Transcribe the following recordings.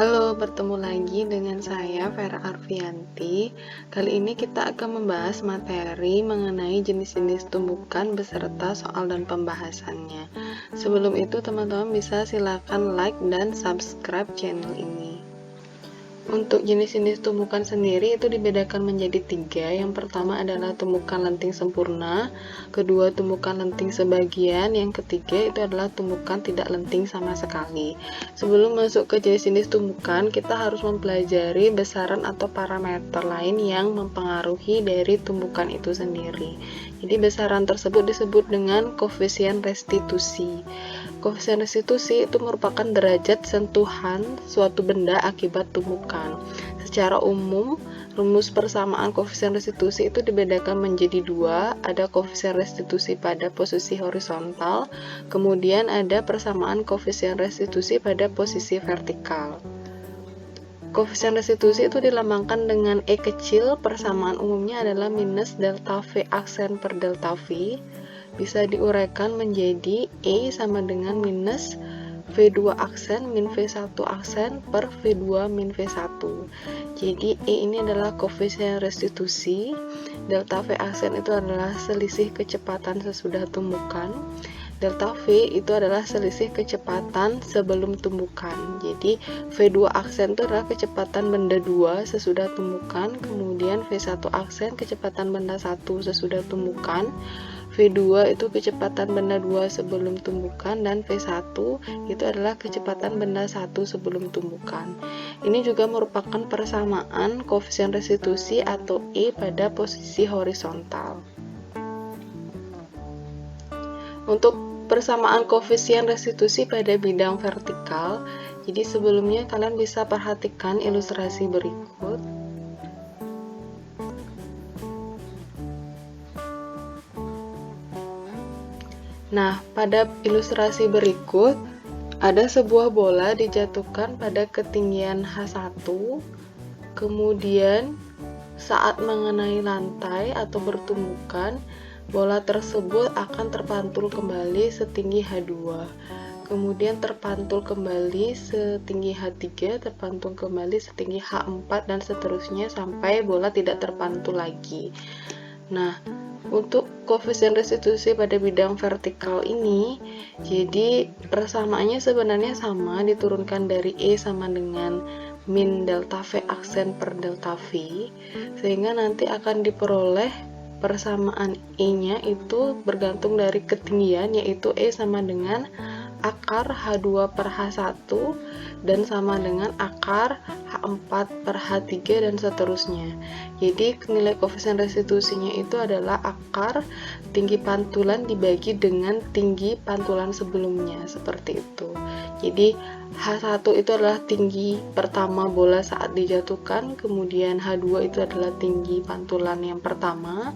Halo, bertemu lagi dengan saya Vera Arfianti. Kali ini kita akan membahas materi mengenai jenis-jenis tumbukan beserta soal dan pembahasannya. Sebelum itu, teman-teman bisa silakan like dan subscribe channel ini. Untuk jenis-jenis tumbukan sendiri itu dibedakan menjadi 3. Yang pertama adalah tumbukan lenting sempurna, kedua tumbukan lenting sebagian, yang ketiga itu adalah tumbukan tidak lenting sama sekali. Sebelum masuk ke jenis-jenis tumbukan, kita harus mempelajari besaran atau parameter lain yang mempengaruhi dari tumbukan itu sendiri. Jadi besaran tersebut disebut dengan koefisien restitusi. Koefisien restitusi itu merupakan derajat sentuhan suatu benda akibat tumbukan. Secara umum, rumus persamaan koefisien restitusi itu dibedakan menjadi 2. Ada koefisien restitusi pada posisi horizontal, kemudian ada persamaan koefisien restitusi pada posisi vertikal. Koefisien restitusi itu dilambangkan dengan E kecil, persamaan umumnya adalah minus delta V aksen per delta V. Bisa diuraikan menjadi E sama dengan minus V2 aksen min V1 aksen per V2 min V1. Jadi E ini adalah koefisien restitusi, delta V aksen itu adalah selisih kecepatan sesudah tumbukan, delta V itu adalah selisih kecepatan sebelum tumbukan. Jadi V2 aksen itu adalah kecepatan benda 2 sesudah tumbukan, kemudian V1 aksen kecepatan benda 1 sesudah tumbukan, V2 itu kecepatan benda 2 sebelum tumbukan, dan V1 itu adalah kecepatan benda 1 sebelum tumbukan. Ini juga merupakan persamaan koefisien restitusi atau E pada posisi horizontal. Untuk persamaan koefisien restitusi pada bidang vertikal, jadi sebelumnya kalian bisa perhatikan ilustrasi berikut. Nah, pada ilustrasi berikut, ada sebuah bola dijatuhkan pada ketinggian H1, kemudian saat mengenai lantai atau bertumbukan, bola tersebut akan terpantul kembali setinggi H2, kemudian terpantul kembali setinggi H3, terpantul kembali setinggi H4, dan seterusnya sampai bola tidak terpantul lagi. Nah, untuk koefisien restitusi pada bidang vertikal ini, jadi persamaannya sebenarnya sama, diturunkan dari E sama dengan min delta V aksen per delta V, sehingga nanti akan diperoleh persamaan E-nya itu bergantung dari ketinggian, yaitu E sama dengan akar H2 per H1 dan sama dengan akar H4 per H3 dan seterusnya. Jadi nilai koefisien restitusinya itu adalah akar tinggi pantulan dibagi dengan tinggi pantulan sebelumnya, seperti itu. Jadi H1 itu adalah tinggi pertama bola saat dijatuhkan, kemudian H2 itu adalah tinggi pantulan yang pertama,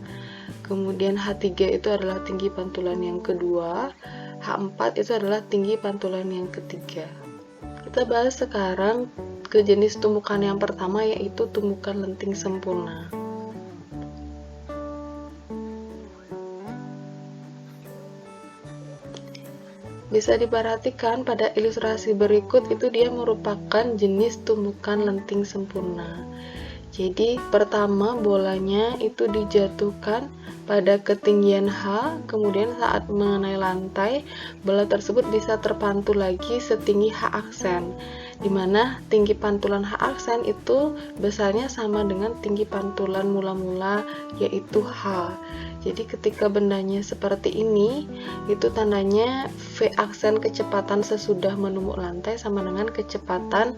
kemudian H3 itu adalah tinggi pantulan yang kedua, H4 itu adalah tinggi pantulan yang ketiga. Kita bahas sekarang ke jenis tumbukan yang pertama, yaitu tumbukan lenting sempurna. Bisa diperhatikan pada ilustrasi berikut, itu dia merupakan jenis tumbukan lenting sempurna. Jadi pertama bolanya itu dijatuhkan pada ketinggian H, kemudian saat mengenai lantai, bola tersebut bisa terpantul lagi setinggi H aksen, dimana tinggi pantulan H aksen itu besarnya sama dengan tinggi pantulan mula-mula, yaitu H. Jadi ketika bendanya seperti ini, itu tandanya V aksen kecepatan sesudah menumbuk lantai sama dengan kecepatan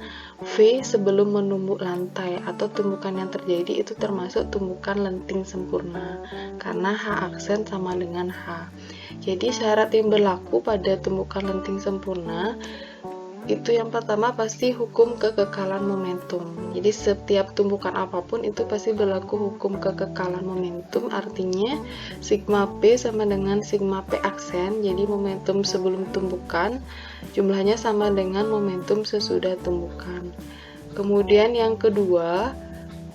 V sebelum menumbuk lantai, atau tumbukan yang terjadi itu termasuk tumbukan lenting sempurna karena H aksen sama dengan H. Jadi syarat yang berlaku pada tumbukan lenting sempurna itu yang pertama pasti hukum kekekalan momentum. Jadi setiap tumbukan apapun itu pasti berlaku hukum kekekalan momentum, artinya sigma P sama dengan sigma P aksen. Jadi momentum sebelum tumbukan jumlahnya sama dengan momentum sesudah tumbukan. Kemudian yang kedua,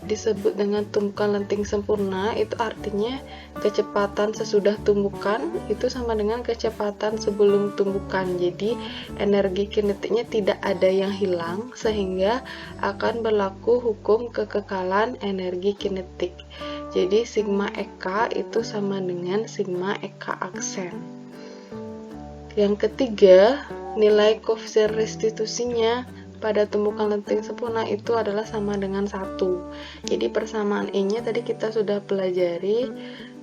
disebut dengan tumbukan lenting sempurna, itu artinya kecepatan sesudah tumbukan itu sama dengan kecepatan sebelum tumbukan. Jadi energi kinetiknya tidak ada yang hilang, sehingga akan berlaku hukum kekekalan energi kinetik. Jadi sigma EK itu sama dengan sigma EK aksen. Yang ketiga, nilai koefisien restitusinya pada tumbukan lenting sempurna itu adalah sama dengan 1. Jadi persamaan E-nya tadi kita sudah pelajari,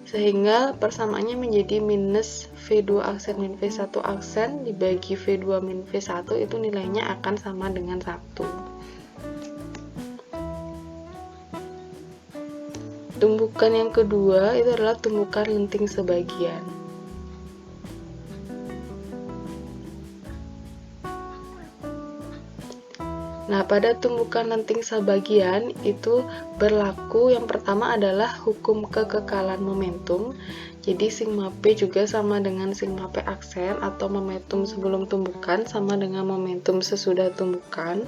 sehingga persamaannya menjadi minus V2 aksen min V1 aksen dibagi V2 min V1, itu nilainya akan sama dengan 1. Tumbukan yang kedua itu adalah tumbukan lenting sebagian. Nah, pada tumbukan lenting sebagian itu berlaku yang pertama adalah hukum kekekalan momentum. Jadi sigma P juga sama dengan sigma P aksen, atau momentum sebelum tumbukan sama dengan momentum sesudah tumbukan.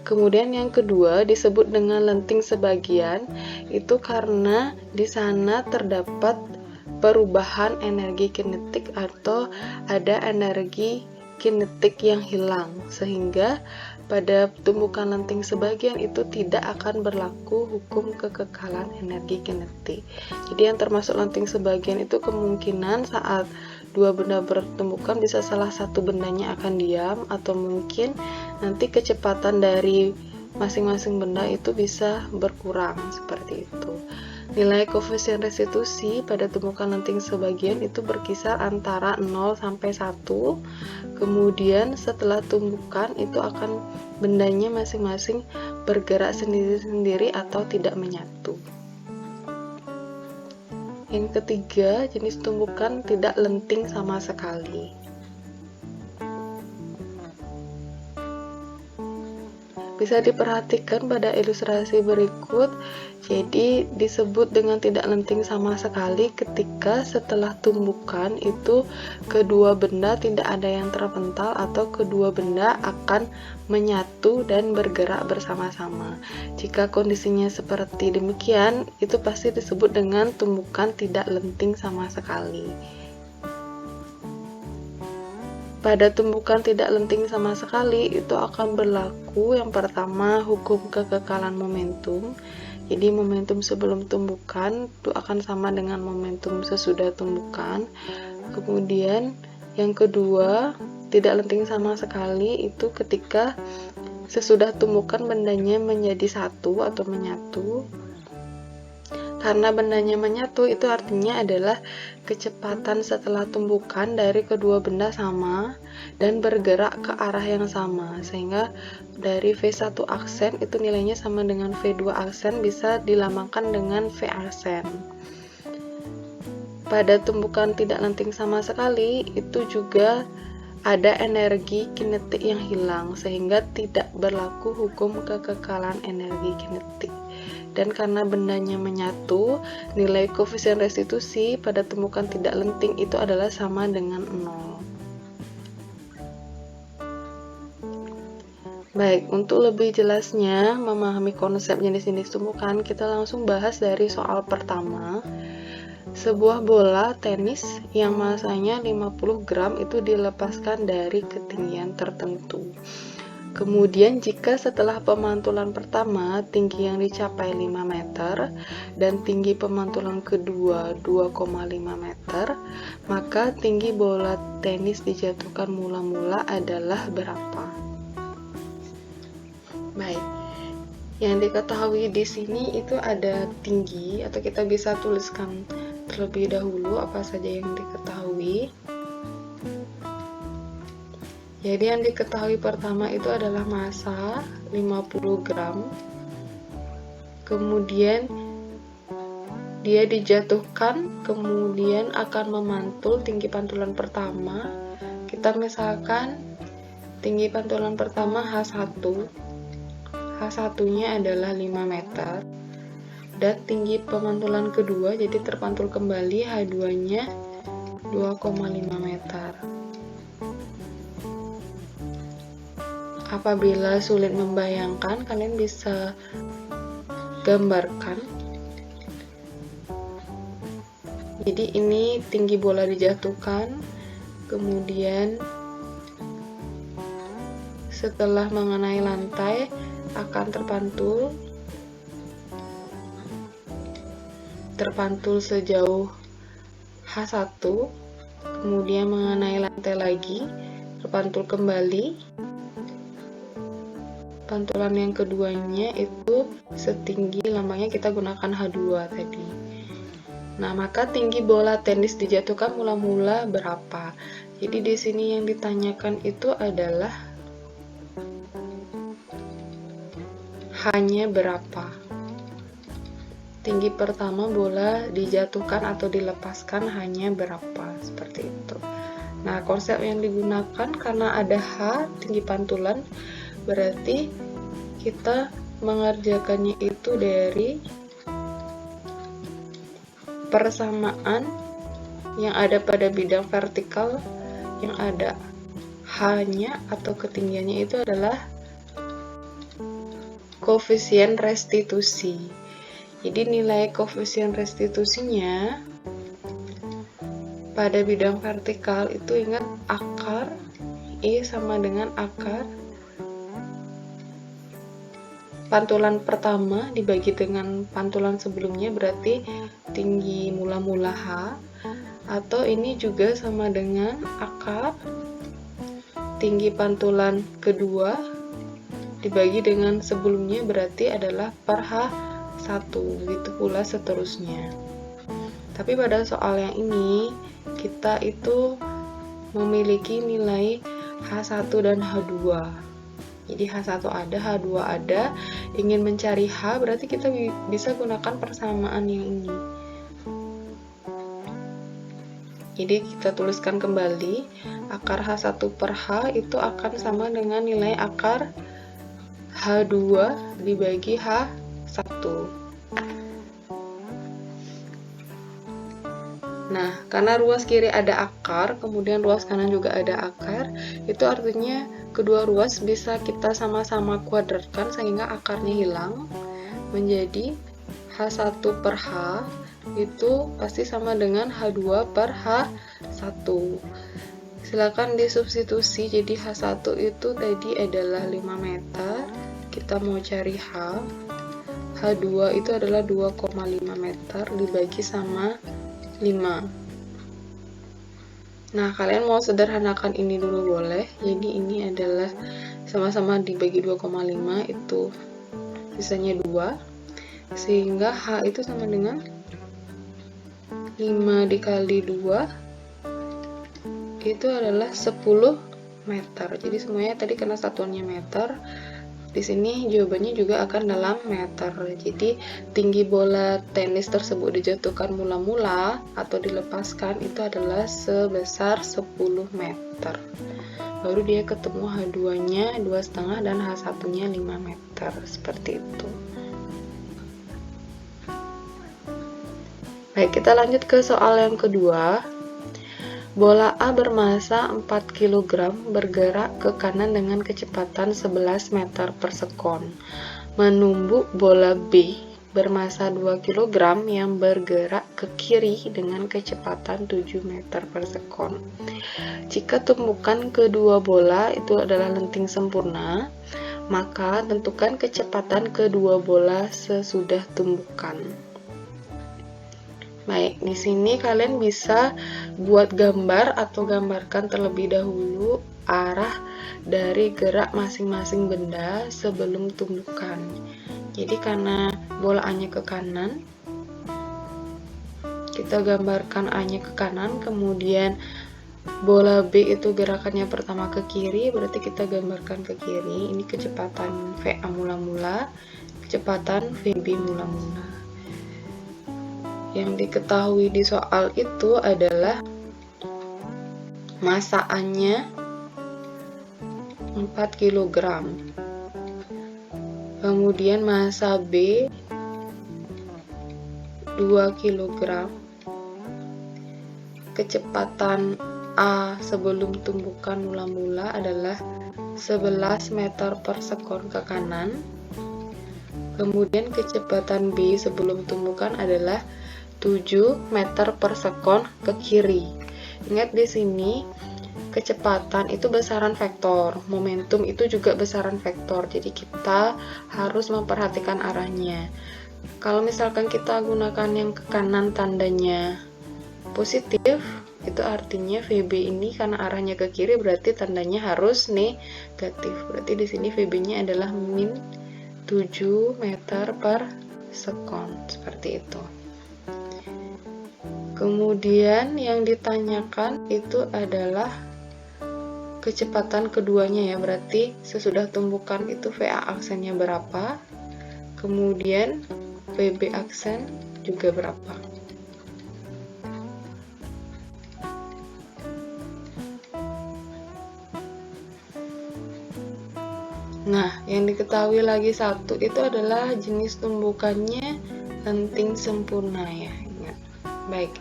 Kemudian yang kedua disebut dengan lenting sebagian, itu karena di sana terdapat perubahan energi kinetik atau ada energi kinetik yang hilang, sehingga pada tumbukan lenting sebagian itu tidak akan berlaku hukum kekekalan energi kinetik. Jadi yang termasuk lenting sebagian itu kemungkinan saat dua benda bertumbukan bisa salah satu bendanya akan diam, atau mungkin nanti kecepatan dari masing-masing benda itu bisa berkurang seperti itu. Nilai koefisien restitusi pada tumbukan lenting sebagian itu berkisar antara 0 sampai 1. Kemudian setelah tumbukan itu akan bendanya masing-masing bergerak sendiri-sendiri atau tidak menyatu. Yang ketiga, jenis tumbukan tidak lenting sama sekali. Bisa diperhatikan pada ilustrasi berikut. Jadi disebut dengan tidak lenting sama sekali ketika setelah tumbukan itu kedua benda tidak ada yang terpental atau kedua benda akan menyatu dan bergerak bersama-sama. Jika kondisinya seperti demikian, itu pasti disebut dengan tumbukan tidak lenting sama sekali. Pada tumbukan tidak lenting sama sekali itu akan berlaku yang pertama hukum kekekalan momentum. Jadi momentum sebelum tumbukan itu akan sama dengan momentum sesudah tumbukan. Kemudian yang kedua, tidak lenting sama sekali itu ketika sesudah tumbukan bendanya menjadi satu atau menyatu. Karena bendanya menyatu itu artinya adalah kecepatan setelah tumbukan dari kedua benda sama dan bergerak ke arah yang sama, sehingga dari V1 aksen itu nilainya sama dengan V2 aksen, bisa dilambangkan dengan V aksen. Pada tumbukan tidak lenting sama sekali itu juga ada energi kinetik yang hilang, sehingga tidak berlaku hukum kekekalan energi kinetik. Dan karena bendanya menyatu, nilai koefisien restitusi pada tumbukan tidak lenting itu adalah sama dengan 0. Baik, untuk lebih jelasnya memahami konsep jenis-jenis tumbukan, kita langsung bahas dari soal pertama. Sebuah bola tenis yang masanya 50 gram itu dilepaskan dari ketinggian tertentu. Kemudian jika setelah pemantulan pertama tinggi yang dicapai 5 meter dan tinggi pemantulan kedua 2,5 meter, maka tinggi bola tenis dijatuhkan mula-mula adalah berapa? Baik, yang diketahui di sini itu ada tinggi, atau kita bisa tuliskan terlebih dahulu apa saja yang diketahui. Jadi yang diketahui pertama itu adalah massa 50 gram. Kemudian dia dijatuhkan, kemudian akan memantul tinggi pantulan pertama. Kita misalkan tinggi pantulan pertama H1. H1-nya adalah 5 meter. Dan tinggi pemantulan kedua, jadi terpantul kembali, H2-nya 2,5 meter. Apabila sulit membayangkan, kalian bisa gambarkan. Jadi ini tinggi bola dijatuhkan, kemudian setelah mengenai lantai akan terpantul sejauh H1, kemudian mengenai lantai lagi, terpantul kembali. Pantulan yang keduanya itu setinggi, lambangnya kita gunakan H2 tadi. Nah, maka tinggi bola tenis dijatuhkan mula-mula berapa? Jadi di sini yang ditanyakan itu adalah hanya berapa. Tinggi pertama bola dijatuhkan atau dilepaskan hanya berapa, seperti itu. Nah, konsep yang digunakan karena ada H, tinggi pantulan, berarti kita mengerjakannya itu dari persamaan yang ada pada bidang vertikal, yang ada H-nya atau ketinggiannya itu adalah koefisien restitusi. Jadi nilai koefisien restitusinya pada bidang vertikal itu, ingat, akar I sama dengan akar pantulan pertama dibagi dengan pantulan sebelumnya, berarti tinggi mula-mula H, atau ini juga sama dengan akar tinggi pantulan kedua dibagi dengan sebelumnya, berarti adalah per H1, begitu pula seterusnya. Tapi pada soal yang ini kita itu memiliki nilai H1 dan H2. Jadi H1 ada, H2 ada. Ingin mencari H, berarti kita bisa gunakan persamaan yang ini. Jadi kita tuliskan kembali, akar H1 per H itu akan sama dengan nilai akar H2 dibagi H1. Nah, karena ruas kiri ada akar, kemudian ruas kanan juga ada akar, itu artinya kedua ruas bisa kita sama-sama kuadratkan sehingga akarnya hilang, menjadi H1 per H itu pasti sama dengan H2 per H1. Silakan disubstitusi, jadi H1 itu tadi adalah 5 meter, kita mau cari H. H2 itu adalah 2,5 meter dibagi sama 5. Nah, kalian mau sederhanakan ini dulu boleh. Jadi ini adalah sama-sama dibagi 2,5, itu sisanya 2. Sehingga H itu sama dengan 5 dikali 2 itu adalah 10 meter. Jadi semuanya tadi karena satuannya meter, di sini jawabannya juga akan dalam meter. Jadi tinggi bola tenis tersebut dijatuhkan mula-mula atau dilepaskan itu adalah sebesar 10 meter. Baru dia ketemu H2-nya 2,5 dan H1-nya 5 meter, seperti itu. Baik, kita lanjut ke soal yang kedua. Bola A bermasa 4 kg bergerak ke kanan dengan kecepatan 11 meter per sekon. Menumbuk bola B bermasa 2 kg yang bergerak ke kiri dengan kecepatan 7 meter per sekon. Jika tumpukan kedua bola itu adalah lenting sempurna, maka tentukan kecepatan kedua bola sesudah tumpukan. Baik, di sini kalian bisa buat gambar atau gambarkan terlebih dahulu arah dari gerak masing-masing benda sebelum tumbukan. Jadi karena bola A-nya ke kanan, kita gambarkan A-nya ke kanan, kemudian bola B itu gerakannya pertama ke kiri, berarti kita gambarkan ke kiri. Ini kecepatan VA mula-mula, kecepatan VB mula-mula. Yang diketahui di soal itu adalah massa A-nya 4 kg. Kemudian massa B 2 kg. Kecepatan A sebelum tumbukan mula-mula adalah 11 meter per sekon ke kanan. Kemudian kecepatan B sebelum tumbukan adalah 7 meter per sekon ke kiri. Ingat di sini kecepatan itu besaran vektor, momentum itu juga besaran vektor. Jadi kita harus memperhatikan arahnya. Kalau misalkan kita gunakan yang ke kanan tandanya positif, itu artinya VB ini karena arahnya ke kiri berarti tandanya harus negatif. Berarti di sini VB-nya adalah min 7 meter per sekon, seperti itu. Kemudian yang ditanyakan itu adalah kecepatan keduanya ya, berarti sesudah tumbukan itu VA aksennya berapa, kemudian VB aksen juga berapa. Nah, yang diketahui lagi satu itu adalah jenis tumbukannya lenting sempurna ya. Ingat. Baik.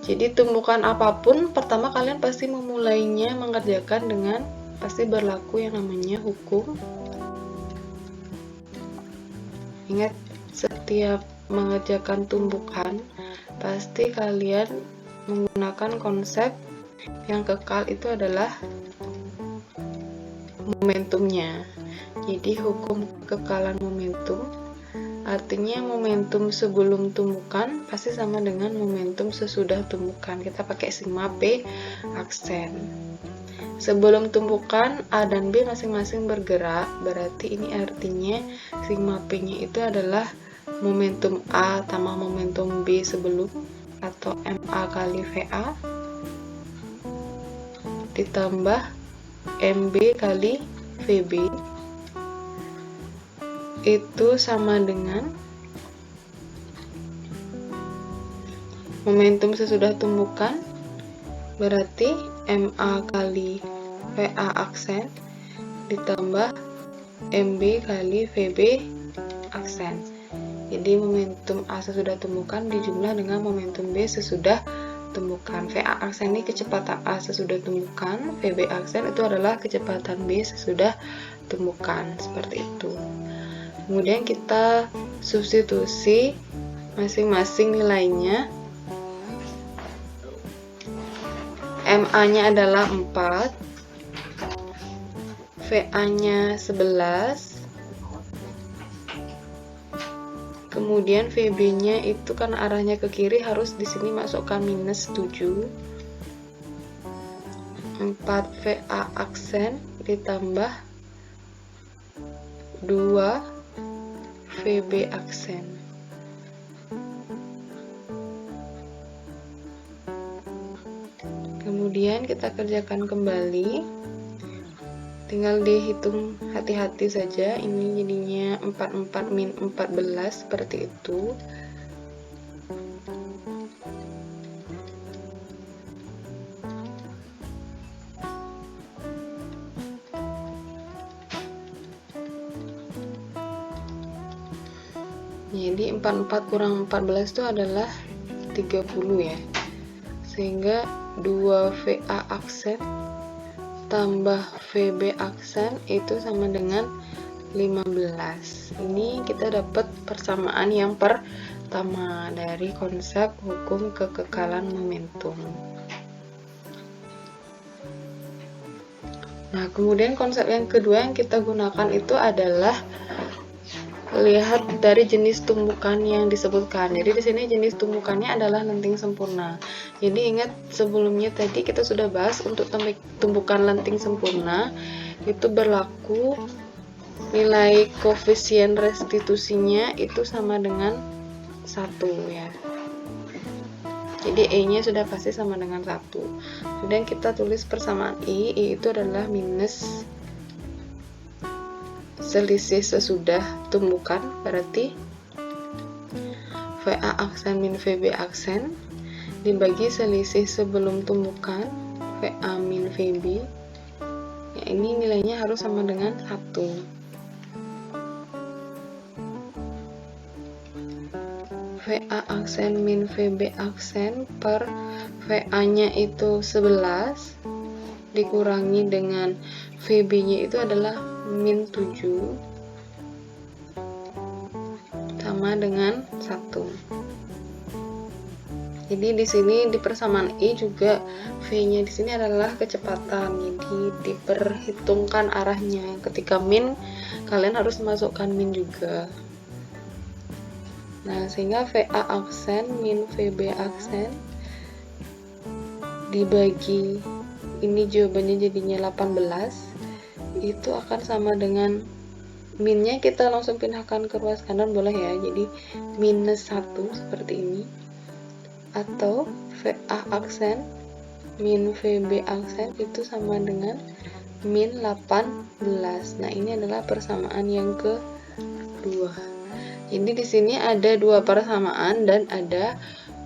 Jadi tumbukan apapun pertama kalian pasti memulainya mengerjakan dengan pasti berlaku yang namanya hukum. Ingat, setiap mengerjakan tumbukan pasti kalian menggunakan konsep yang kekal itu adalah momentumnya. Jadi hukum kekekalan momentum artinya momentum sebelum tumbukan pasti sama dengan momentum sesudah tumbukan. Kita pakai sigma P aksen. Sebelum tumbukan A dan B masing-masing bergerak, berarti ini artinya sigma P-nya itu adalah momentum A tambah momentum B sebelum, atau MA kali VA ditambah MB kali VB itu sama dengan momentum sesudah tumbukan, berarti MA kali VA aksen ditambah MB kali VB aksen. Jadi momentum A sesudah tumbukan dijumlah dengan momentum B sesudah tumbukan. VA aksen ini kecepatan A sesudah tumbukan, VB aksen itu adalah kecepatan B sesudah tumbukan, seperti itu. Kemudian kita substitusi masing-masing nilainya. MA-nya adalah 4, VA-nya 11, kemudian VB-nya itu karena arahnya ke kiri harus di sini masukkan minus 7. 4 VA aksen ditambah 2 VB aksen. Kemudian kita kerjakan kembali, tinggal dihitung hati-hati saja. Ini jadinya 44 min 14 seperti itu. Jadi 44 kurang 14 itu adalah 30 ya. Sehingga 2 VA aksen tambah VB aksen itu sama dengan 15. Ini kita dapat persamaan yang pertama dari konsep hukum kekekalan momentum. Nah, kemudian konsep yang kedua yang kita gunakan itu adalah lihat dari jenis tumbukan yang disebutkan. Jadi di sini jenis tumbukannya adalah lenting sempurna. Jadi ingat sebelumnya tadi kita sudah bahas untuk tumbukan lenting sempurna itu berlaku nilai koefisien restitusinya itu sama dengan 1 ya. Jadi E-nya sudah pasti sama dengan 1. Kemudian kita tulis persamaan I itu adalah minus selisih sesudah tumbukan, berarti VA aksen min VB aksen dibagi selisih sebelum tumbukan VA min VB ya, ini nilainya harus sama dengan 1. VA aksen min VB aksen per VA nya itu 11 dikurangi dengan VB nya itu adalah min 7 sama dengan 1. Jadi di sini di persamaan I juga V-nya di sini adalah kecepatan. Jadi diperhitungkan arahnya. Ketika min, kalian harus masukkan min juga. Nah, sehingga VA aksen min VB aksen dibagi ini jawabannya jadinya 18. Itu akan sama dengan minnya kita langsung pindahkan ke ruas kanan boleh ya. Jadi minus 1 seperti ini. Atau VA aksen min VB aksen itu sama dengan min 18. Nah, ini adalah persamaan yang kedua. Jadi di sini ada dua persamaan dan ada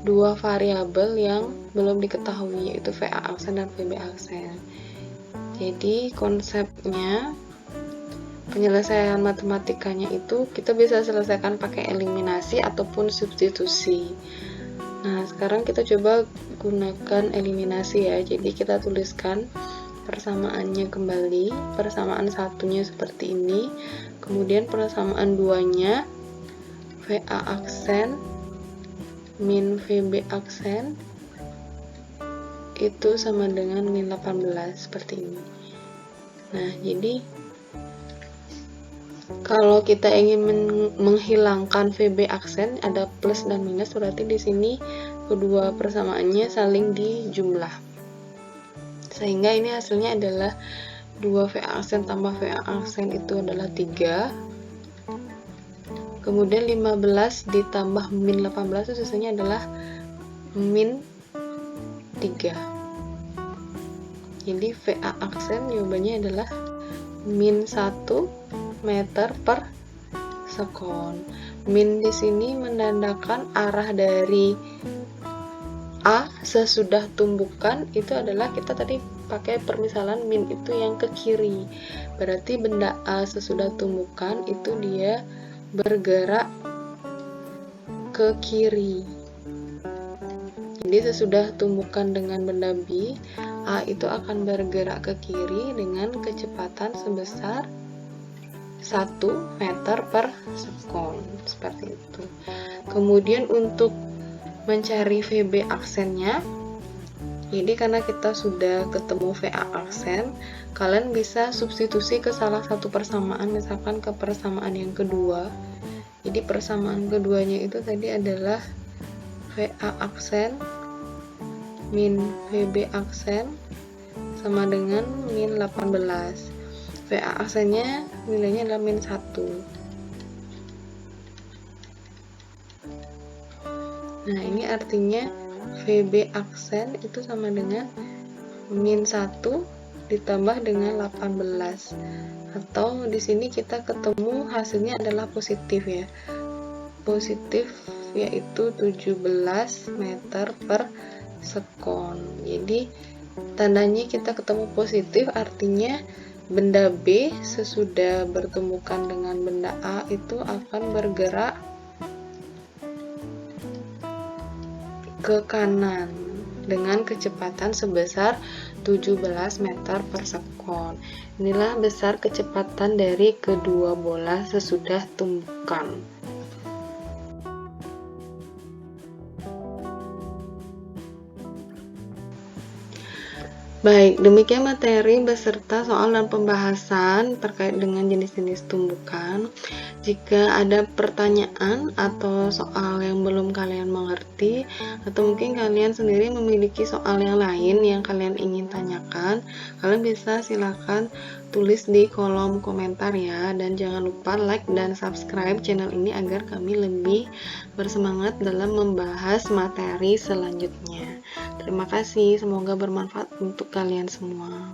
dua variabel yang belum diketahui, yaitu VA aksen dan VB aksen. Jadi konsepnya penyelesaian matematikanya itu kita bisa selesaikan pakai eliminasi ataupun substitusi. Nah, sekarang kita coba gunakan eliminasi ya. Jadi kita tuliskan persamaannya kembali. Persamaan satunya seperti ini. Kemudian persamaan duanya VA aksen min VB aksen itu sama dengan min 18 seperti ini. Nah, jadi kalau kita ingin menghilangkan VB aksen ada plus dan minus, berarti di sini kedua persamaannya saling dijumlah. Sehingga ini hasilnya adalah 2 VA aksen tambah VA aksen itu adalah 3. Kemudian 15 ditambah min 18 itu sisanya adalah min 3. Jadi VA aksen jawabannya adalah min 1 meter per sekon. Min di sini menandakan arah dari A sesudah tumbukan, itu adalah kita tadi pakai permisalan min itu yang ke kiri. Berarti benda A sesudah tumbukan itu dia bergerak ke kiri. Jadi sesudah tumbukan dengan benda B, A itu akan bergerak ke kiri dengan kecepatan sebesar 1 meter per sekon, seperti itu. Kemudian untuk mencari VB aksennya, jadi karena kita sudah ketemu VA aksen, kalian bisa substitusi ke salah satu persamaan, misalkan ke persamaan yang kedua. Jadi persamaan keduanya itu tadi adalah VA aksen min VB aksen sama dengan min 18. VA aksennya nilainya adalah min 1. Nah, ini artinya VB aksen itu sama dengan min 1 ditambah dengan 18. Atau di sini kita ketemu hasilnya adalah positif ya. Positif yaitu 17 meter per sekon. Jadi tandanya kita ketemu positif, artinya benda B sesudah bertemukan dengan benda A itu akan bergerak ke kanan dengan kecepatan sebesar 17 meter per sekon. Inilah besar kecepatan dari kedua bola sesudah tumbukan. Baik, demikian materi beserta soal dan pembahasan terkait dengan jenis-jenis tumbukan. Jika ada pertanyaan atau soal yang belum kalian mengerti, atau mungkin kalian sendiri memiliki soal yang lain yang kalian ingin tanyakan, kalian bisa silakan tulis di kolom komentar ya. Dan jangan lupa like dan subscribe channel ini agar kami lebih bersemangat dalam membahas materi selanjutnya. Terima kasih, semoga bermanfaat untuk kalian semua.